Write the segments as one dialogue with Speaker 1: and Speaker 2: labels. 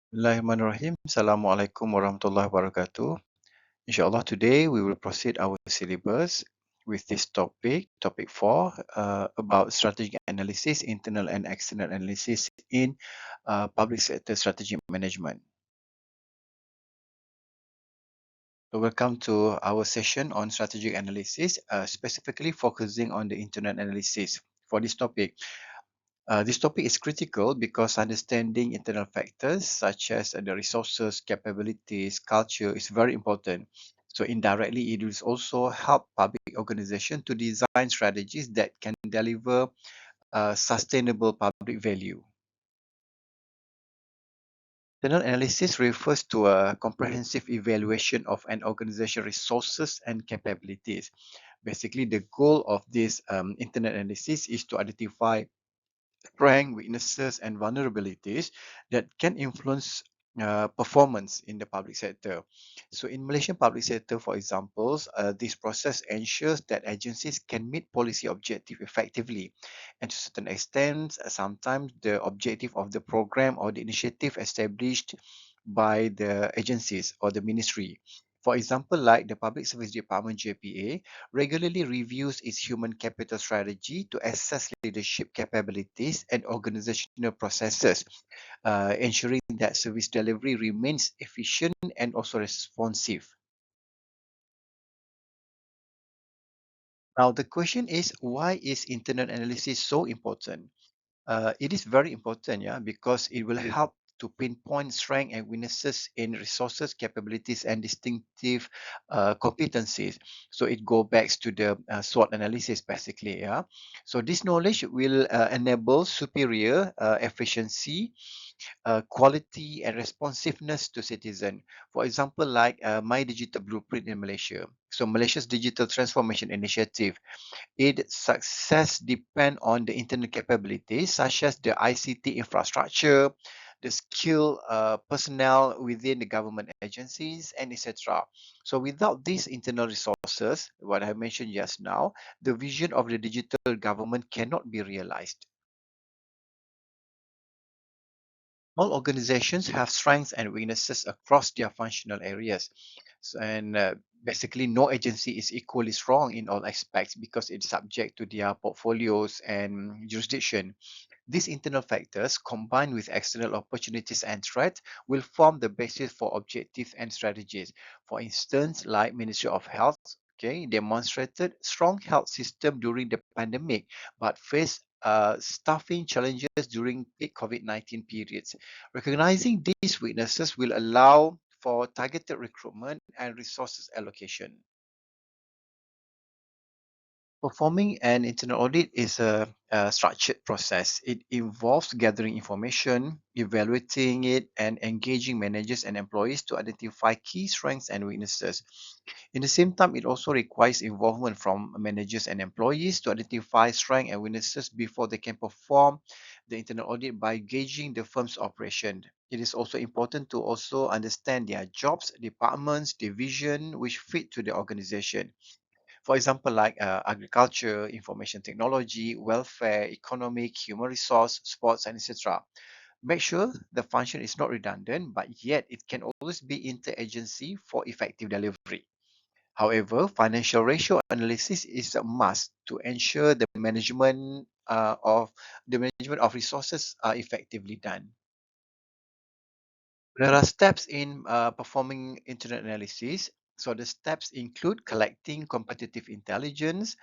Speaker 1: Bismillahirrahmanirrahim. Assalamualaikum warahmatullahi wabarakatuh. Inshallah, today we will proceed our syllabus with this topic 4, about strategic analysis, internal and external analysis in public sector strategic management. So welcome to our session on strategic analysis, specifically focusing on the internal analysis for this topic. This topic is critical because understanding internal factors such as the resources, capabilities, culture is very important. So indirectly, it will also help public organizations to design strategies that can deliver sustainable public value. Internal analysis refers to a comprehensive evaluation of an organization's resources and capabilities. Basically, the goal of this internal analysis is to identify strengths, weaknesses, and vulnerabilities that can influence performance in the public sector. So, in Malaysian public sector, for example, this process ensures that agencies can meet policy objective effectively, and to a certain extent, sometimes the objective of the program or the initiative established by the agencies or the ministry. For example, like the Public Service Department JPA regularly reviews its human capital strategy to assess leadership capabilities and organizational processes, ensuring that service delivery remains efficient and also responsive. Now, the question is, why is internal analysis so important? It is very important, yeah, because it will help to pinpoint strengths and weaknesses in resources, capabilities, and distinctive competencies. So it goes back to the SWOT analysis, basically, yeah. So this knowledge will enable superior efficiency, quality, and responsiveness to citizen. For example, like My Digital Blueprint in Malaysia. So Malaysia's digital transformation initiative, its success depends on the internal capabilities such as the ICT infrastructure, the skilled personnel within the government agencies, and etc. So without these internal resources, what I mentioned just now, the vision of the digital government cannot be realized. All organizations have strengths and weaknesses across their functional areas. And basically, no agency is equally strong in all aspects because it's subject to their portfolios and jurisdiction. These internal factors, combined with external opportunities and threats, will form the basis for objectives and strategies. For instance, like Ministry of Health, okay, demonstrated strong health system during the pandemic, but faced staffing challenges during peak COVID-19 periods. Recognizing these weaknesses will allow for targeted recruitment and resources allocation. Performing an internal audit is a structured process. It involves gathering information, evaluating it, and engaging managers and employees to identify key strengths and weaknesses. In the same time, it also requires involvement from managers and employees to identify strengths and weaknesses before they can perform the internal audit by gauging the firm's operation. It is also important to also understand their jobs, departments, division, which fit to the organization. For example, like agriculture, information technology, welfare, economic, human resource, sports, and etc. Make sure the function is not redundant, but yet it can always be interagency for effective delivery. However, financial ratio analysis is a must to ensure the management of resources are effectively done. There are steps in performing internet analysis. So the steps include collecting competitive intelligence,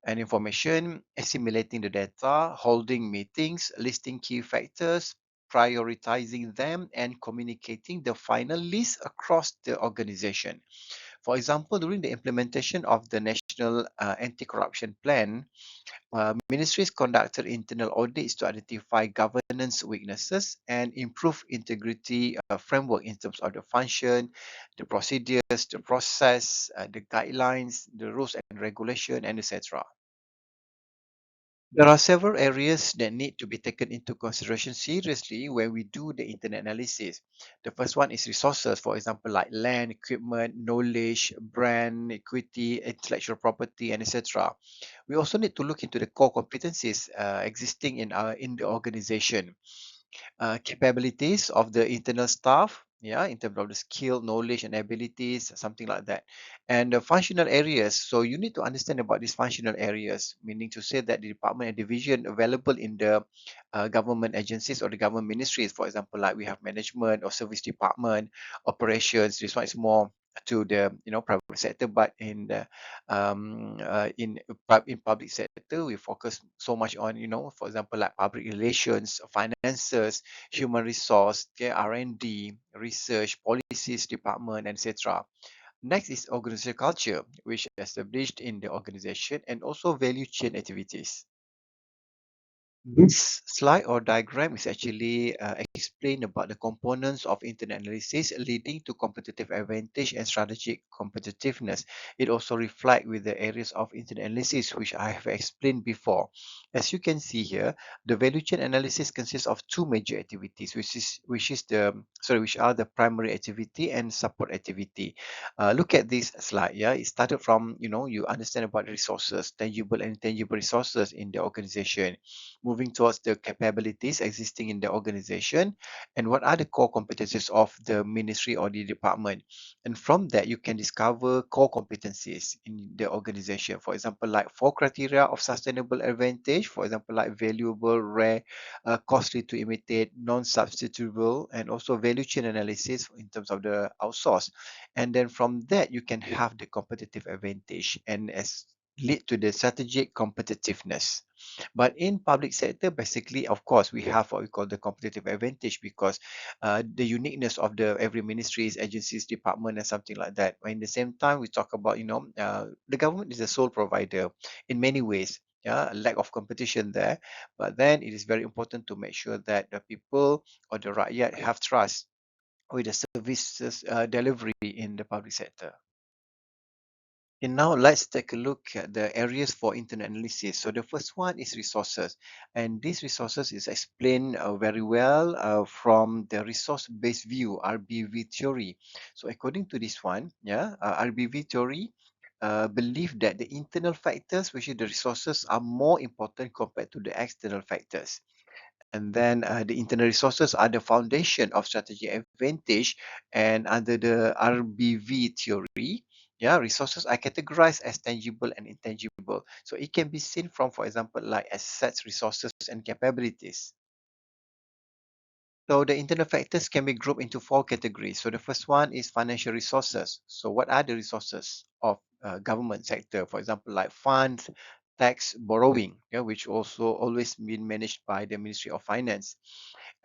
Speaker 1: and information, assimilating the data, holding meetings, listing key factors, prioritizing them, and communicating the final list across the organization. For example, during the implementation of the National Anti-Corruption Plan, ministries conducted internal audits to identify governance weaknesses and improve integrity framework in terms of the function, the procedures, the process, the guidelines, the rules and regulation, and etc. There are several areas that need to be taken into consideration seriously when we do the internet analysis. The first one is resources, for example, like land, equipment, knowledge, brand, equity, intellectual property, and etc. We also need to look into the core competencies existing in the organization. capabilities of the internal staff, yeah, in terms of the skill, knowledge, and abilities, something like that. And the functional areas. So you need to understand about these functional areas, meaning to say that the department and division available in the government agencies or the government ministries. For example, like we have management or service department, operations. This one is more to the private sector, but in public sector we focus so much on for example like public relations, finances, human resource, okay, R&D, research, policies department, etc. Next is organizational culture, which is established in the organization, and also value chain activities. This slide or diagram is actually explain about the components of internet analysis leading to competitive advantage and strategic competitiveness. It also reflects with the areas of internet analysis which I have explained before. As you can see here, the value chain analysis consists of two major activities, which are the primary activity and support activity. Look at this slide. Yeah, it started from you understand about resources, tangible and intangible resources in the organization, moving towards the capabilities existing in the organization, and what are the core competencies of the ministry or the department. And from that, you can discover core competencies in the organization. For example, like four criteria of sustainable advantage, for example, like valuable, rare, costly to imitate, non-substitutable, and also value chain analysis in terms of the outsource. And then from that, you can have the competitive advantage and as lead to the strategic competitiveness. But in public sector, basically, of course, we have what we call the competitive advantage because the uniqueness of the every ministries, agencies, department, and something like that. But in the same time, we talk about the government is the sole provider in many ways. Yeah, a lack of competition there, but then it is very important to make sure that the people or the rakyat have trust with the services delivery in the public sector. And now let's take a look at the areas for internet analysis. So the first one is resources, and these resources is explained very well from the resource-based view (RBV) theory. So according to this one, yeah, RBV theory believe that the internal factors, which is the resources, are more important compared to the external factors. And then the internal resources are the foundation of strategic advantage. And under the RBV theory, yeah, resources are categorized as tangible and intangible. So it can be seen from, for example, like assets, resources, and capabilities. So the internal factors can be grouped into four categories. So the first one is financial resources. So what are the resources of government sector? For example, like funds, tax, borrowing, yeah, which also always been managed by the Ministry of Finance.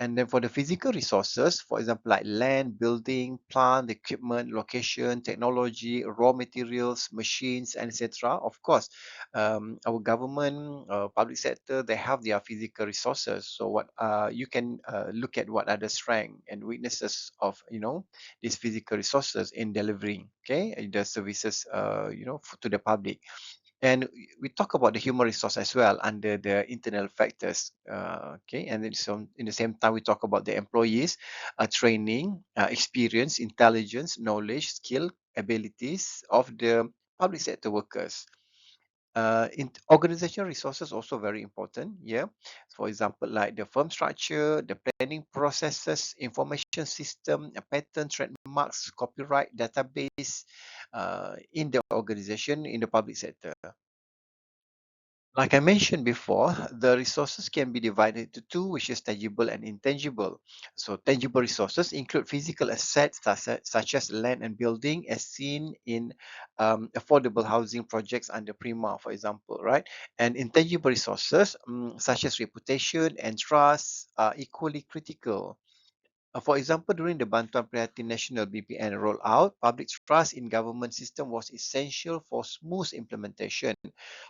Speaker 1: And then for the physical resources, for example, like land, building, plant, equipment, location, technology, raw materials, machines, and etc. Of course, our government, public sector, they have their physical resources. So what you can look at what are the strengths and weaknesses of these physical resources in delivering the services to the public. And we talk about the human resource as well under the internal factors. And then in the same time we talk about the employees, training, experience, intelligence, knowledge, skill, abilities of the public sector workers. In organizational resources also very important. Yeah, for example, like the firm structure, the planning processes, information system, patent, trademarks, copyright, database in the organization in the public sector. Like I mentioned before, the resources can be divided into two, which is tangible and intangible. So tangible resources include physical assets such as land and building, as seen in affordable housing projects under Prima, for example, right? And intangible resources, such as reputation and trust, are equally critical. For example, during the Bantuan Prihatin Nasional BPN rollout, public trust in government system was essential for smooth implementation.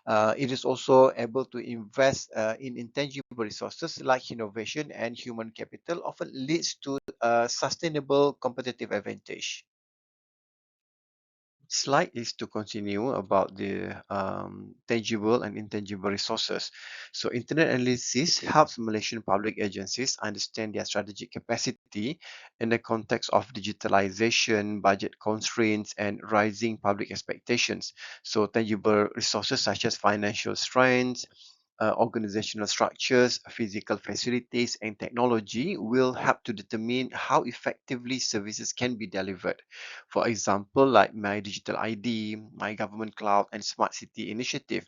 Speaker 1: It is also able to invest in intangible resources like innovation and human capital, often leads to a sustainable competitive advantage. Slide is to continue about the tangible and intangible resources. So internet analysis helps Malaysian public agencies understand their strategic capacity in the context of digitalization, budget constraints, and rising public expectations. So tangible resources such as financial strength, organizational structures, physical facilities, and technology will help to determine how effectively services can be delivered. For example, like My Digital ID, My Government Cloud, and Smart City Initiative.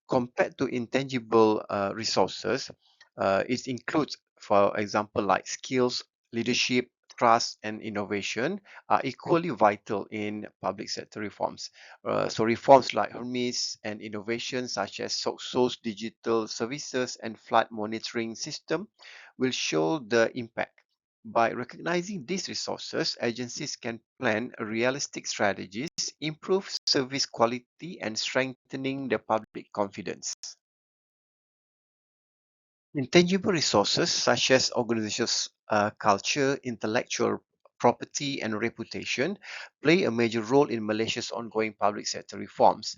Speaker 1: Compared to intangible resources, it includes, for example, like skills, leadership, trust, and innovation are equally vital in public sector reforms. So reforms like Hermes and innovations such as SOCSO's digital services and flood monitoring system will show the impact. By recognizing these resources, agencies can plan realistic strategies, improve service quality, and strengthening the public confidence. Intangible resources such as organizational culture, intellectual property, and reputation play a major role in Malaysia's ongoing public sector reforms.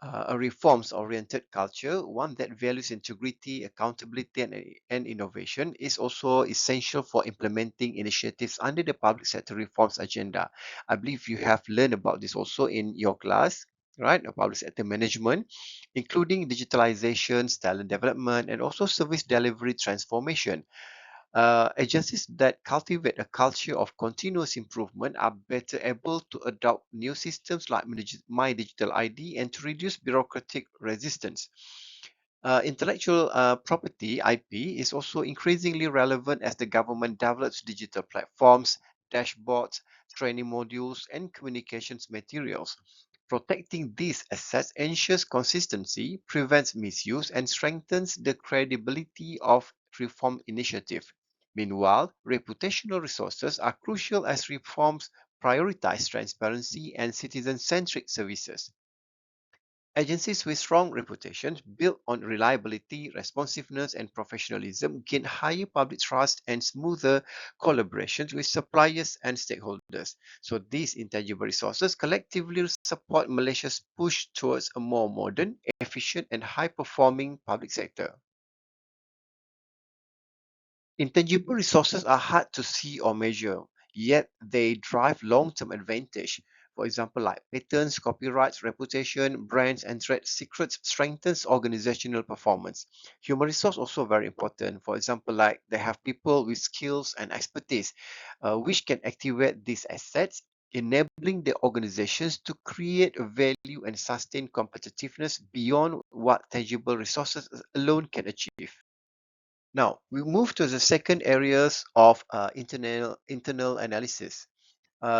Speaker 1: A reforms-oriented culture, one that values integrity, accountability, and innovation, is also essential for implementing initiatives under the public sector reforms agenda. I believe you have learned about this also in your class, right? Public sector management, including digitalization, talent development, and also service delivery transformation. Agencies that cultivate a culture of continuous improvement are better able to adopt new systems like My Digital ID and to reduce bureaucratic resistance. Intellectual property (IP) is also increasingly relevant as the government develops digital platforms, dashboards, training modules, and communications materials. Protecting these assets ensures consistency, prevents misuse, and strengthens the credibility of reform initiative. Meanwhile, reputational resources are crucial as reforms prioritize transparency and citizen-centric services. Agencies with strong reputations built on reliability, responsiveness, and professionalism gain higher public trust and smoother collaborations with suppliers and stakeholders. So these intangible resources collectively support Malaysia's push towards a more modern, efficient, and high-performing public sector. Intangible resources are hard to see or measure, yet they drive long-term advantage. For example, like patents, copyrights, reputation, brands, and trade secrets strengthens organizational performance. Human resource also very important. For example, like they have people with skills and expertise, which can activate these assets, enabling the organizations to create value and sustain competitiveness beyond what tangible resources alone can achieve. Now, we move to the second areas of internal analysis.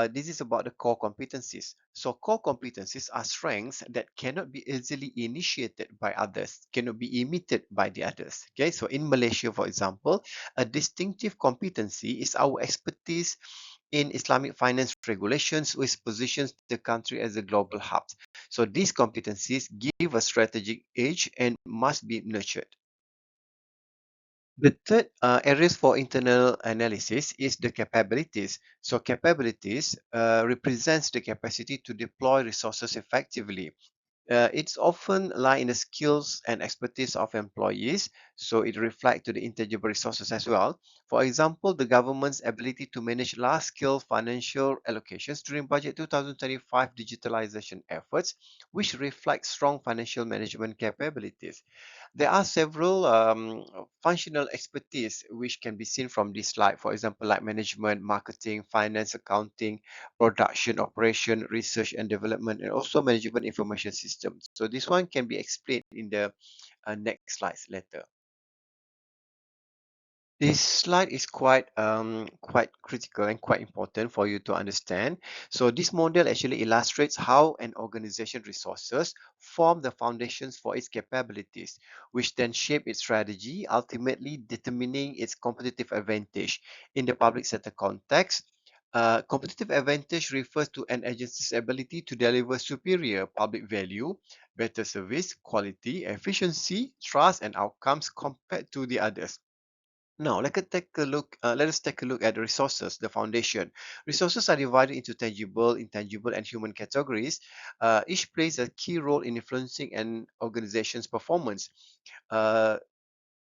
Speaker 1: This is about the core competencies. So core competencies are strengths that cannot be easily initiated by others, cannot be imitated by the others. Okay, so in Malaysia, for example, a distinctive competency is our expertise in Islamic finance regulations, which positions the country as a global hub. So these competencies give a strategic edge and must be nurtured. The third areas for internal analysis is the capabilities. So capabilities represents the capacity to deploy resources effectively. It's often lie in the skills and expertise of employees, so it reflects to the intangible resources as well. For example, the government's ability to manage large-scale financial allocations during Budget 2025 digitalization efforts, which reflect strong financial management capabilities. There are several functional expertise which can be seen from this slide. For example, like management, marketing, finance, accounting, production, operation, research and development, and also management information systems. So this one can be explained in the next slides later. This slide is quite critical and quite important for you to understand. So this model actually illustrates how an organization resources form the foundations for its capabilities, which then shape its strategy, ultimately determining its competitive advantage. In the public sector context, competitive advantage refers to an agency's ability to deliver superior public value, better service, quality, efficiency, trust, and outcomes compared to the others. Now, let us take a look at the resources, the foundation. Resources are divided into tangible, intangible, and human categories. Each plays a key role in influencing an organization's performance. Uh,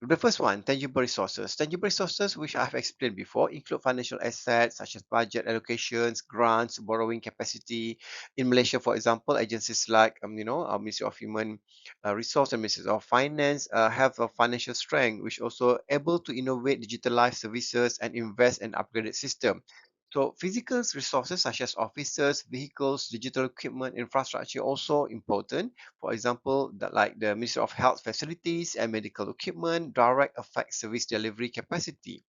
Speaker 1: The first one, tangible resources. Tangible resources, which I've explained before, include financial assets such as budget allocations, grants, borrowing capacity. In Malaysia, for example, agencies like Ministry of Human Resource and Ministry of Finance have a financial strength, which also able to innovate, digitalize services, and invest in upgraded system. So physical resources such as offices, vehicles, digital equipment, infrastructure also important. For example, like the Ministry of Health facilities and medical equipment direct affect service delivery capacity.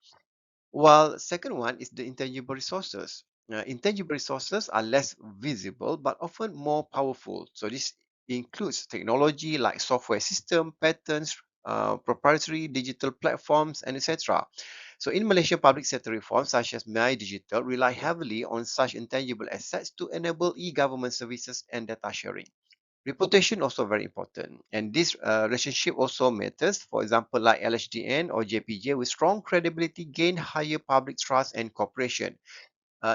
Speaker 1: While second one is the intangible resources. Intangible resources are less visible but often more powerful. So this includes technology like software system, patents, proprietary digital platforms, and etc. So in Malaysia, public sector reforms such as My Digital rely heavily on such intangible assets to enable e-government services and data sharing. Reputation also very important, and this relationship also matters. For example, like LHDN or JPJ, with strong credibility, gain higher public trust and cooperation.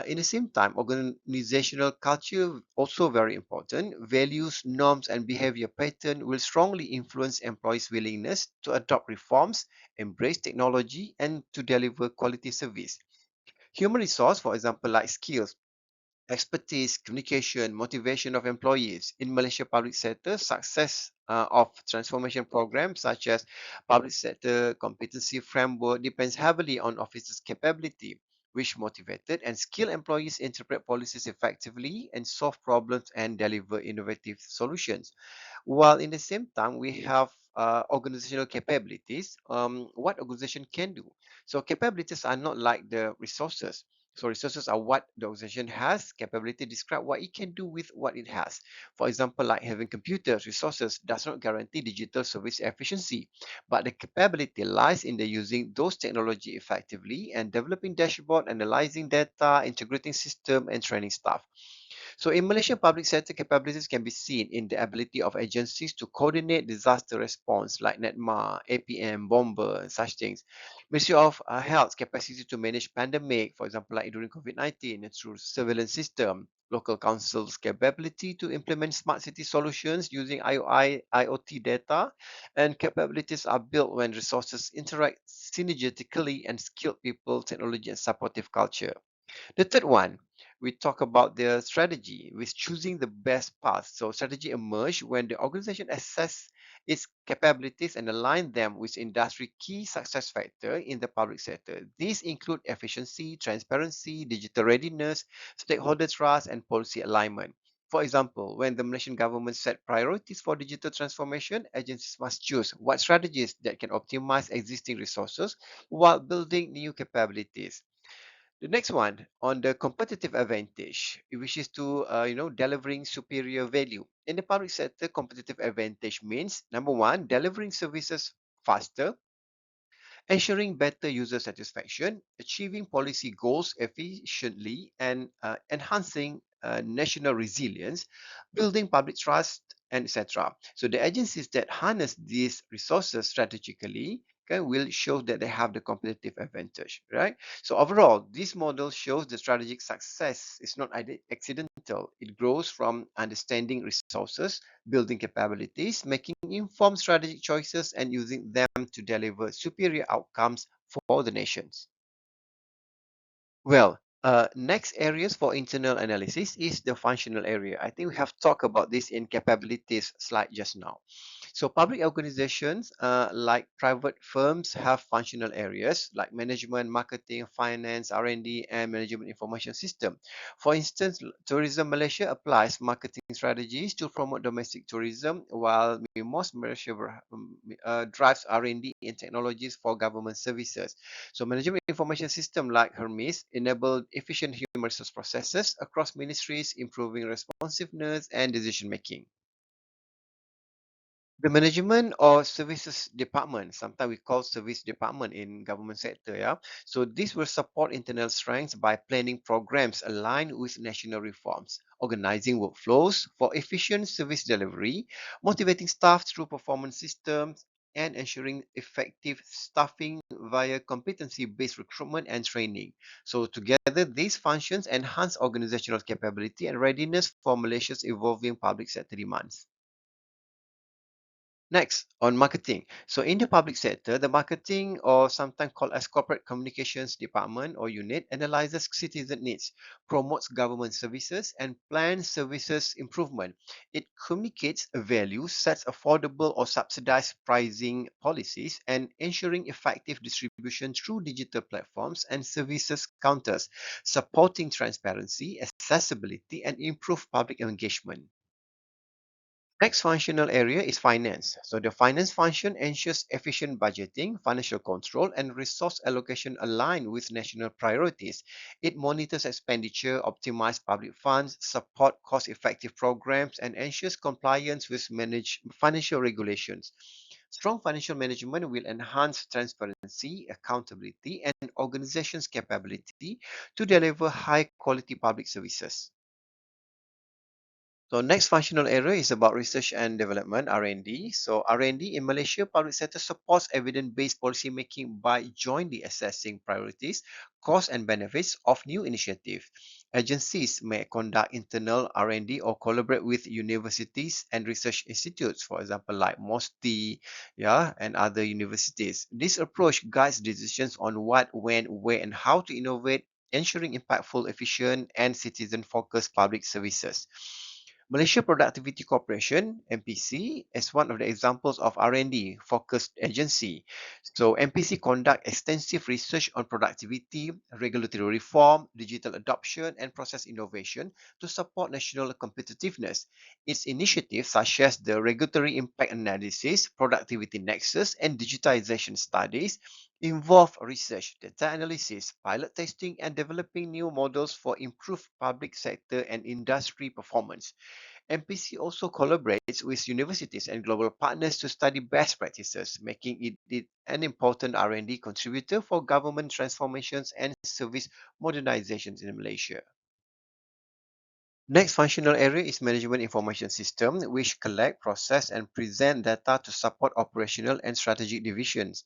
Speaker 1: In the same time, organizational culture also very important. Values, norms, and behavior pattern will strongly influence employees' willingness to adopt reforms, embrace technology, and to deliver quality service. Human resource, for example, like skills, expertise, communication, motivation of employees. In Malaysia public sector, success of transformation programs such as public sector competency framework depends heavily on officers' capability, which motivated and skilled employees interpret policies effectively and solve problems and deliver innovative solutions. While in the same time, we have organizational capabilities, what organization can do. So capabilities are not like the resources. So resources are what the organization has. Capability describe what it can do with what it has. For example, like having computers, resources does not guarantee digital service efficiency, but the capability lies in the using those technology effectively and developing dashboard, analyzing data, integrating system, and training staff. So in Malaysia, public sector capabilities can be seen in the ability of agencies to coordinate disaster response like NETMA, APM, Bomber, and such things. Ministry of Health capacity to manage pandemic, for example, like during COVID-19, through surveillance system. Local councils' capability to implement smart city solutions using IoT data, and capabilities are built when resources interact synergetically and skilled people, technology, and supportive culture. The third one, we talk about the strategy with choosing the best path. So strategy emerge when the organization assess its capabilities and align them with industry key success factor in the public sector. These include efficiency, transparency, digital readiness, stakeholder trust, and policy alignment. For example, when the Malaysian government set priorities for digital transformation, agencies must choose what strategies that can optimize existing resources while building new capabilities. The next one on the competitive advantage, which is to delivering superior value. In the public sector, competitive advantage means number one, delivering services faster, ensuring better user satisfaction, achieving policy goals efficiently, and enhancing national resilience, building public trust, and etc. So the agencies that harness these resources strategically will show that they have the competitive advantage, right? So overall, this model shows the strategic success is not accidental. It grows from understanding resources, building capabilities, making informed strategic choices, and using them to deliver superior outcomes for the nations. Well, next areas for internal analysis is the functional area. I think we have talked about this in capabilities slide just now. So public organizations like private firms have functional areas like management, marketing, finance, R&D, and management information system. For instance, Tourism Malaysia applies marketing strategies to promote domestic tourism, while MIMOS Malaysia drives R&D and technologies for government services. So management information system like Hermes enable efficient human resource processes across ministries, improving responsiveness and decision making. The management or services department, sometimes we call service department in government sector, yeah. So this will support internal strengths by planning programs aligned with national reforms, organizing workflows for efficient service delivery, motivating staff through performance systems, and ensuring effective staffing via competency-based recruitment and training. So together, these functions enhance organizational capability and readiness for Malaysia's evolving public sector demands. Next, on marketing. So in the public sector, the marketing, or sometimes called as corporate communications department or unit, analyzes citizen needs, promotes government services, and plans services improvement. It communicates a value, sets affordable or subsidized pricing policies, and ensuring effective distribution through digital platforms and services counters, supporting transparency, accessibility, and improved public engagement. Next functional area is finance. So the finance function ensures efficient budgeting, financial control, and resource allocation aligned with national priorities. It monitors expenditure, optimizes public funds, support cost-effective programs, and ensures compliance with financial regulations. Strong financial management will enhance transparency, accountability, and organization's capability to deliver high-quality public services. So next functional area is about research and development, R&D. So R&D in Malaysia, public sector supports evidence-based policy making by jointly assessing priorities, costs and benefits of new initiatives. Agencies may conduct internal R&D or collaborate with universities and research institutes, for example, like MOSTI, yeah, and other universities. This approach guides decisions on what, when, where, and how to innovate, ensuring impactful, efficient, and citizen-focused public services. Malaysia Productivity Corporation (MPC) is one of the examples of R&D focused agency. So MPC conduct extensive research on productivity, regulatory reform, digital adoption, and process innovation to support national competitiveness. Its initiatives such as the regulatory impact analysis, productivity nexus, and digitization studies involve research, data analysis, pilot testing, and developing new models for improved public sector and industry performance. MPC also collaborates with universities and global partners to study best practices, making it an important R&D contributor for government transformations and service modernizations in Malaysia. Next functional area is management information system, which collect, process, and present data to support operational and strategic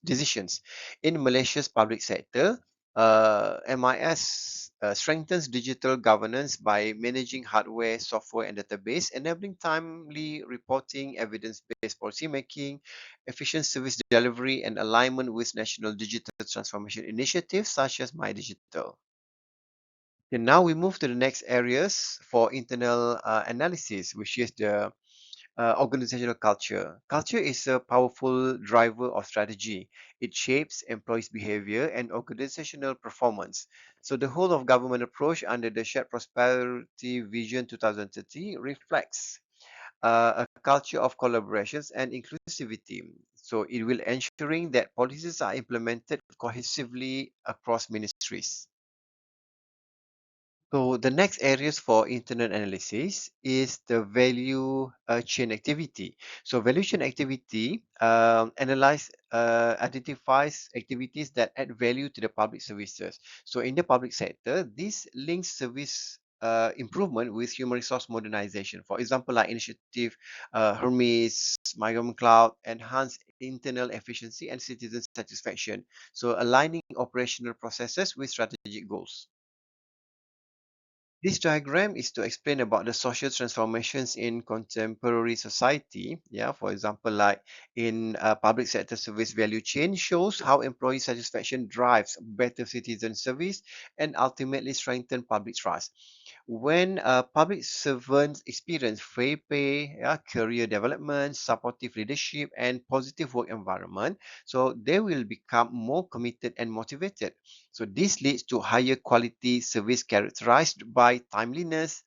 Speaker 1: decisions. In Malaysia's public sector, MIS strengthens digital governance by managing hardware, software, and database, enabling timely reporting, evidence-based policy making, efficient service delivery, and alignment with national digital transformation initiatives such as MyDigital. And now we move to the next areas for internal analysis, which is the organizational culture. Culture is a powerful driver of strategy. It shapes employees' behavior and organizational performance. So the whole of government approach under the Shared Prosperity Vision 2030 reflects a culture of collaborations and inclusivity. So it will ensuring that policies are implemented cohesively across ministries. So the next areas for internal analysis is the value chain activity. So value chain activity identifies activities that add value to the public services. So in the public sector, this links service improvement with human resource modernization. For example, like initiative Hermes, Migrant Cloud, enhance internal efficiency and citizen satisfaction. So aligning operational processes with strategic goals. This diagram is to explain about the social transformations in contemporary society. Yeah, for example, like in public sector service value chain shows how employee satisfaction drives better citizen service and ultimately strengthen public trust. When public servants experience fair pay, yeah, career development, supportive leadership, and positive work environment, so they will become more committed and motivated. So this leads to higher quality service characterized by timeliness,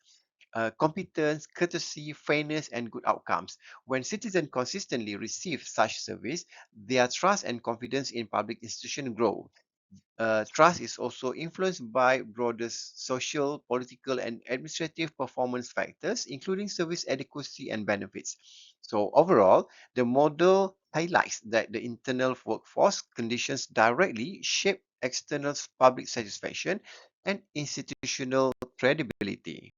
Speaker 1: competence, courtesy, fairness, and good outcomes. When citizens consistently receive such service, their trust and confidence in public institutions grow. Trust is also influenced by broader social, political, and administrative performance factors, including service adequacy and benefits. So, overall, the model highlights that the internal workforce conditions directly shape external public satisfaction and institutional credibility.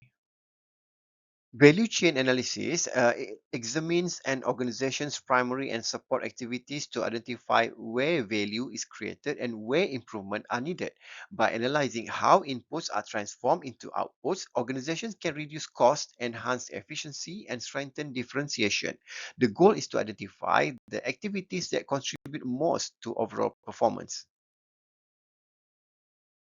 Speaker 1: Value chain analysis examines an organization's primary and support activities to identify where value is created and where improvement are needed. By analyzing how inputs are transformed into outputs, organizations can reduce cost, enhance efficiency, and strengthen differentiation. The goal is to identify the activities that contribute most to overall performance.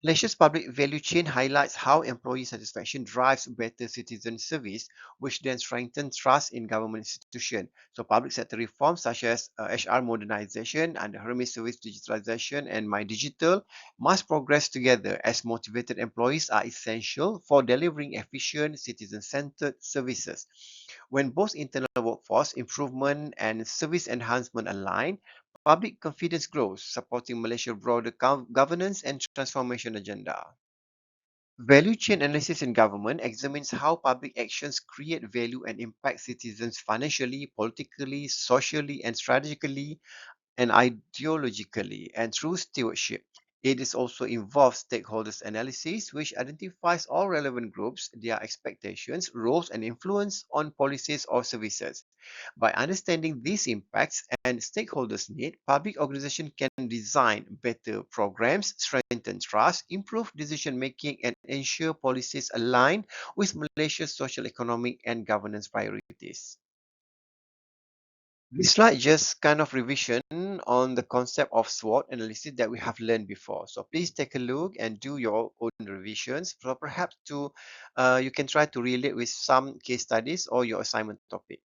Speaker 1: Malaysia's public value chain highlights how employee satisfaction drives better citizen service, which then strengthens trust in government institutions. So, public sector reforms such as HR modernization and Hermes service digitalization and My Digital must progress together as motivated employees are essential for delivering efficient, citizen-centered services. When both internal workforce improvement and service enhancement align, public confidence grows, supporting Malaysia's broader governance and transformation agenda. Value chain analysis in government examines how public actions create value and impact citizens financially, politically, socially, and strategically and ideologically and through stewardship. It is also involves stakeholders analysis, which identifies all relevant groups, their expectations, roles, and influence on policies or services. By understanding these impacts and stakeholders' need, public organizations can design better programs, strengthen trust, improve decision making, and ensure policies align with Malaysia's social, economic, and governance priorities. This slide just kind of revision on the concept of SWOT analysis that we have learned before. So please take a look and do your own revisions. So perhaps you can try to relate with some case studies or your assignment topic.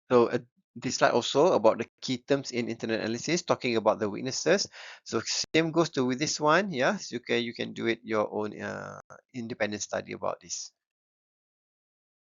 Speaker 1: So this slide also about the key terms in internet analysis, talking about the weaknesses. So same goes to with this one. Yes, you can do it your own independent study about this.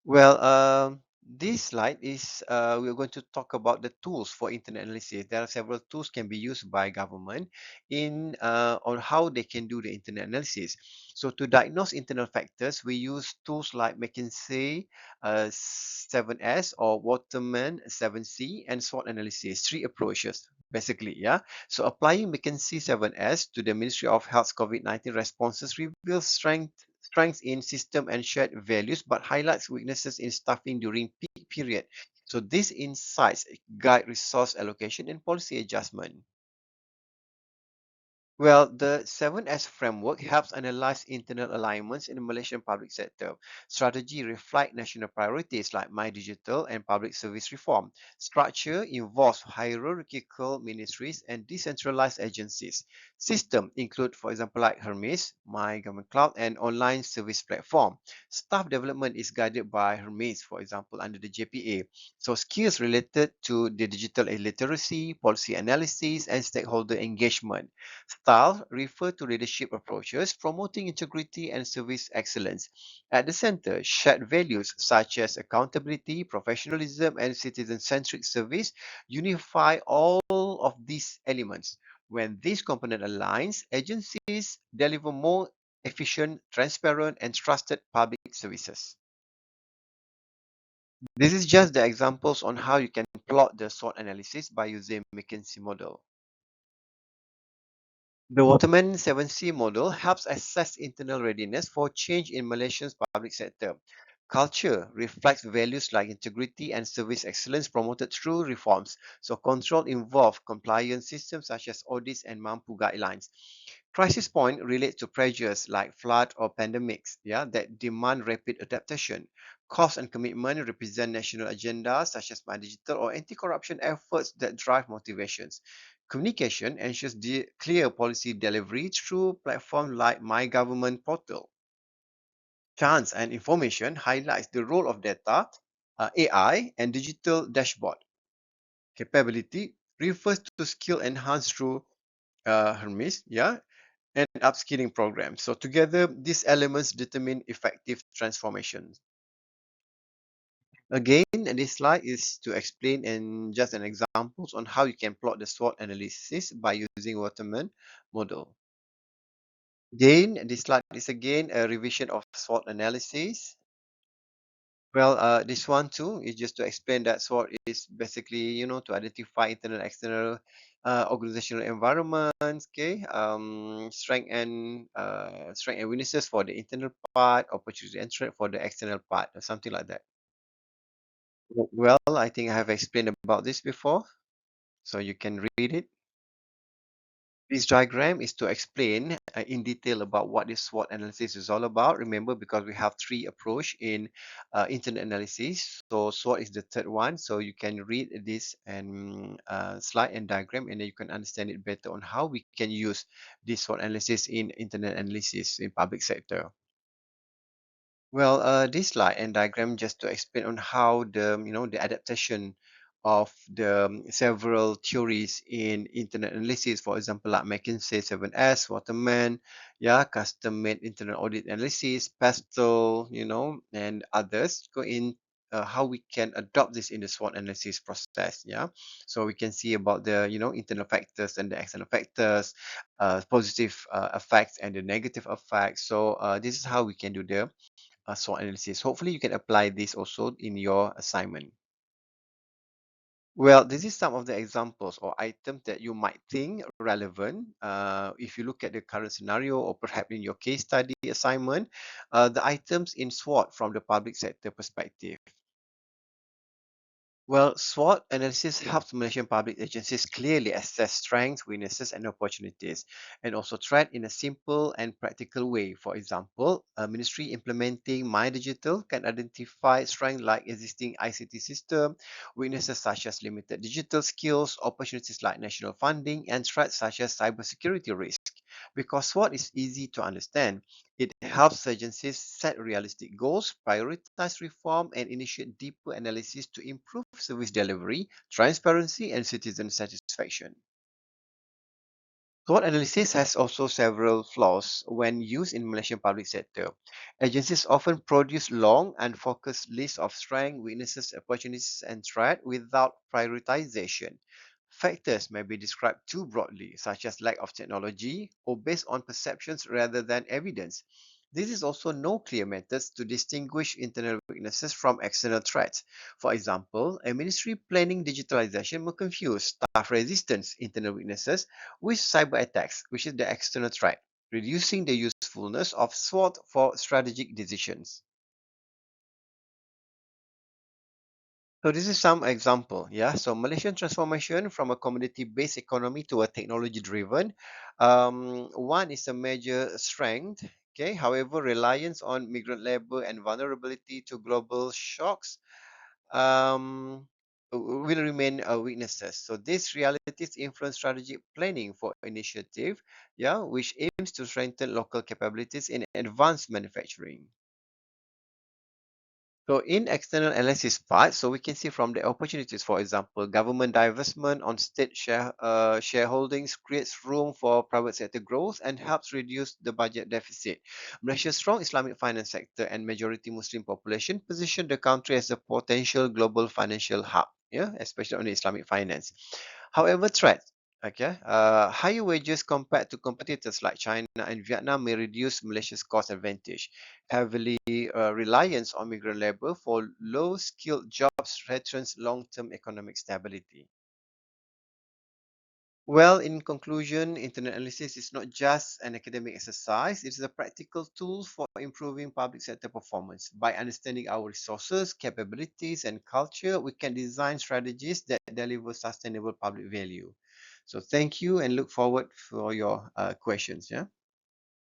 Speaker 1: Well, this slide is we're going to talk about the tools for internet analysis. There are several tools can be used by government in on how they can do the internet analysis. So to diagnose internal factors, we use tools like McKinsey 7S or Waterman 7C and SWOT analysis. Three approaches. Basically, yeah. So applying McKinsey 7S to the Ministry of Health's COVID-19 responses reveals strengths in system and shared values, but highlights weaknesses in staffing during peak period. So these insights guide resource allocation and policy adjustment. Well, the 7S framework helps analyze internal alignments in the Malaysian public sector. Strategy reflect national priorities like My Digital and public service reform. Structure involves hierarchical ministries and decentralized agencies. System include, for example, like Hermes, My Government Cloud, and online service platform. Staff development is guided by Hermes, for example, under the JPA. So skills related to the digital literacy, policy analysis, and stakeholder engagement. Style refer to leadership approaches promoting integrity and service excellence. At the center, shared values such as accountability, professionalism, and citizen-centric service unify all of these elements. When this component aligns, agencies deliver more efficient, transparent, and trusted public services. This is just the examples on how you can plot the SWOT analysis by using McKinsey model. The Waterman 7C model helps assess internal readiness for change in Malaysia's public sector. Culture reflects values like integrity and service excellence promoted through reforms. So control involve compliance systems such as audits and MAMPU guidelines. Crisis point relates to pressures like flood or pandemics, that demand rapid adaptation. Cost and commitment represent national agendas such as My Digital or anti-corruption efforts that drive motivations. Communication ensures clear policy delivery through platforms like My Government Portal. Chance and information highlights the role of data, AI, and digital dashboard. Capability refers to skill enhanced through Hermes, and upskilling programs. So together, these elements determine effective transformation. Again, this slide is to explain and just an examples on how you can plot the SWOT analysis by using Waterman model. Again, this slide is again a revision of SWOT analysis. Well, this one too is just to explain that SWOT is basically, to identify internal, external organizational environments, okay, strength and weaknesses for the internal part, opportunity and threat for the external part, or something like that. Well, I think I have explained about this before, so you can read it. This diagram is to explain in detail about what this SWOT analysis is all about. Remember, because we have three approach in internet analysis. So SWOT is the third one. So you can read this and slide and diagram, and then you can understand it better on how we can use this SWOT analysis in internet analysis in public sector. Well, this slide and diagram just to explain on how the adaptation of the several theories in internet analysis, for example, like McKinsey 7S, Waterman, yeah, custom-made internet audit analysis, Pastel, and others go in. How we can adopt this in the SWOT analysis process, yeah. So we can see about the internal factors and the external factors, positive effects and the negative effects. So this is how we can do the SWOT analysis. Hopefully, you can apply this also in your assignment. Well, this is some of the examples or items that you might think relevant. If you look at the current scenario or perhaps in your case study assignment, the items in SWOT from the public sector perspective. Well, SWOT analysis helps Malaysian public agencies clearly assess strengths, weaknesses, and opportunities, and also threat in a simple and practical way. For example, a ministry implementing My Digital can identify strengths like existing ICT system, weaknesses such as limited digital skills, opportunities like national funding, and threats such as cybersecurity risk. Because SWOT is easy to understand, it helps agencies set realistic goals, prioritize reform, and initiate deeper analysis to improve service delivery, transparency, and citizen satisfaction. SWOT analysis has also several flaws when used in Malaysian public sector. Agencies often produce long and focused lists of strengths, weaknesses, opportunities, and threats without prioritization. Factors may be described too broadly, such as lack of technology or based on perceptions rather than evidence. This is also no clear methods to distinguish internal weaknesses from external threats. For example, a ministry planning digitalization will confuse staff resistance internal weaknesses with cyber attacks, which is the external threat, reducing the usefulness of SWOT for strategic decisions. So this is some example, yeah. So Malaysian transformation from a commodity-based economy to a technology-driven. One is a major strength. Okay, however, reliance on migrant labor and vulnerability to global shocks will remain weaknesses. So these realities influence strategic planning for initiative, yeah, which aims to strengthen local capabilities in advanced manufacturing. So in external analysis part, so we can see from the opportunities, for example, government divestment on state shareholdings creates room for private sector growth and helps reduce the budget deficit. Malaysia's strong Islamic finance sector and majority Muslim population position the country as a potential global financial hub, yeah, especially on the Islamic finance. However, threats. Okay, higher wages compared to competitors like China and Vietnam may reduce Malaysia's cost advantage. Heavily reliance on migrant labor for low-skilled jobs threatens long-term economic stability. Well, in conclusion, internet analysis is not just an academic exercise, it is a practical tool for improving public sector performance. By understanding our resources, capabilities, and culture, we can design strategies that deliver sustainable public value. So thank you and look forward for your questions. Yeah.